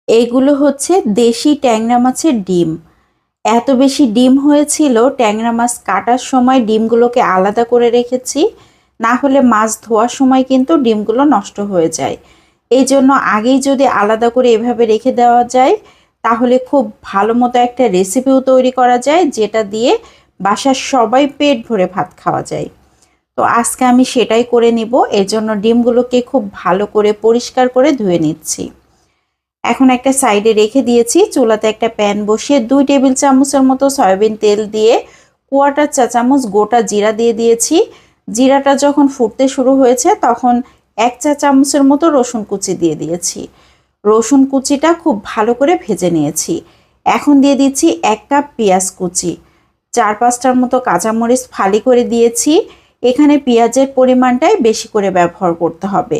এইগুলো হচ্ছে দেশি ট্যাংরা মাছের ডিম। এত বেশি ডিম হয়েছিল, ট্যাংরা মাছ কাটার সময় ডিমগুলোকে আলাদা করে রেখেছি, না হলে মাছ ধোয়ার সময় কিন্তু ডিমগুলো নষ্ট হয়ে যায়। এই জন্য আগেই যদি আলাদা করে এভাবে রেখে দেওয়া যায় তাহলে খুব ভালো মতো একটা রেসিপিও তৈরি করা যায়, যেটা দিয়ে বাসার সবাই পেট ভরে ভাত খাওয়া যায়। তো আজকে আমি সেটাই করে নিব। এজন্য ডিমগুলোকে খুব ভালো করে পরিষ্কার করে ধুয়ে নিচ্ছি। এখন একটা সাইডে রেখে দিয়েছি। চুলাতে একটা প্যান বসিয়ে 2 টেবিল চামচের মতো সয়াবিন তেল দিয়ে 1/4 চা চামচ গোটা জিরা দিয়ে দিয়েছি। জিরাটা যখন ফুটতে শুরু হয়েছে তখন 1 চা চামচের মতো রসুন কুচি দিয়ে দিয়েছি। রসুন কুচিটা খুব ভালো করে ভেজে নিয়েছি। এখন দিয়ে দিচ্ছি 1 কাপ পেঁয়াজ কুচি, 4-5টার মতো কাঁচামরিচ ফালি করে দিয়েছি। এখানে পেঁয়াজের পরিমাণটাই বেশি করে ব্যবহার করতে হবে।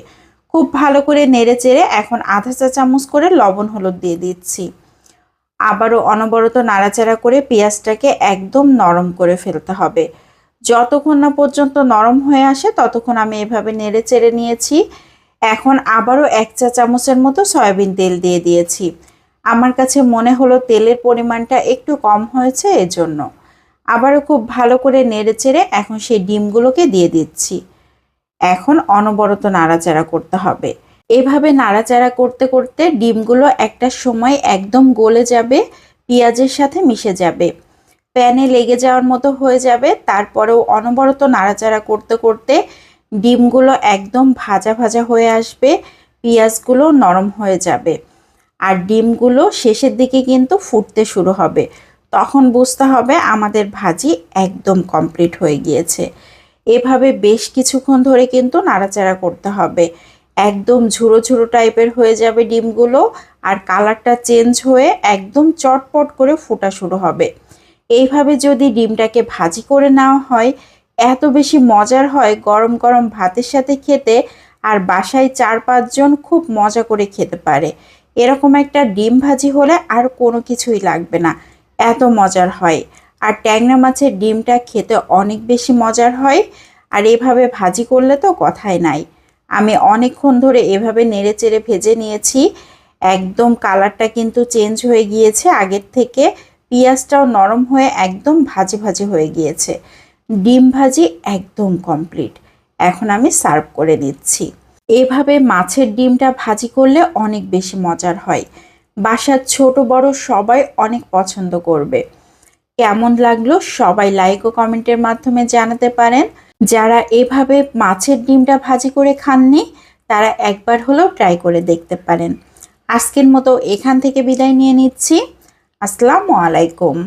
খুব ভালো করে নেড়েচেড়ে এখন আধা চা চামচ করে লবণ হলুদ দিয়ে দিচ্ছি। আবারও অনবরত নাড়াচাড়া করে পেঁয়াজটাকে একদম নরম করে ফেলতে হবে। যতক্ষণ না পর্যন্ত নরম হয়ে আসে ততক্ষণ আমি এভাবে নেড়েচেড়ে নিয়েছি। এখন আবারও 1 চা চামচের মতো সয়াবিন তেল দিয়ে দিয়েছি। আমার কাছে মনে হলো তেলের পরিমাণটা একটু কম হয়েছে, এজন্য আবারও খুব ভালো করে নেড়েচেড়ে এখন সেই ডিমগুলোকে দিয়ে দিচ্ছি। এখন অনবরত নাড়াচাড়া করতে হবে। এভাবে নাড়াচাড়া করতে করতে ডিমগুলো একটা সময় একদম গলে যাবে, পেঁয়াজের সাথে মিশে যাবে, প্যানে লেগে যাওয়ার মতো হয়ে যাবে। তারপরেও অনবরত নাড়াচাড়া করতে করতে ডিমগুলো একদম ভাজা ভাজা হয়ে আসবে, পেঁয়াজগুলো নরম হয়ে যাবে আর ডিমগুলো শেষের দিকে কিন্তু ফুটতে শুরু হবে। তখন বুঝতে হবে আমাদের ভাজি একদম কমপ্লিট হয়ে গিয়েছে। এভাবে বেশ কিছুক্ষণ ধরে কিন্তু নাড়াচাড়া করতে হবে। একদম ঝুরো ঝুরো টাইপের হয়ে যাবে ডিমগুলো আর কালারটা চেঞ্জ হয়ে একদম চটপট করে ফোটা শুরু হবে। এইভাবে যদি ডিমটাকে ভাজি করে নেওয়া হয় এত বেশি মজার হয় গরম গরম ভাতের সাথে খেতে, আর বাসায় 4-5 জন খুব মজা করে খেতে পারে। এরকম একটা ডিম ভাজি হলে আর কোনো কিছুই লাগবে না, এত মজার হয়। আর ট্যাংরা মাছের ডিমটা খেতে অনেক বেশি মজার হয়। আর এভাবে ভাজি করলে তো কথাই নাই। আমি অনেকক্ষণ ধরে এভাবে নেড়েচেড়ে ভেজে নিয়েছি। একদম কালারটা কিন্তু চেঞ্জ হয়ে গিয়েছে আগের থেকে, পেঁয়াজটাও নরম হয়ে একদম ভাজি ভাজি হয়ে গিয়েছে। ডিম ভাজি একদম কমপ্লিট। এখন আমি সার্ভ করে নিচ্ছি। এভাবে মাছের ডিমটা ভাজি করলে অনেক বেশি মজার হয়। বাসার ছোট বড় সবাই অনেক পছন্দ করবে। কেমন লাগলো সবাই লাইক ও কমেন্টের মাধ্যমে জানাতে পারেন। যারা এভাবে মাছের ডিমটা ভাজি করে খাননি তারা একবার হলেও ট্রাই করে দেখতে পারেন। আজকের মতো এখান থেকে বিদায় নিয়ে নিচ্ছি। আসসালামু আলাইকুম।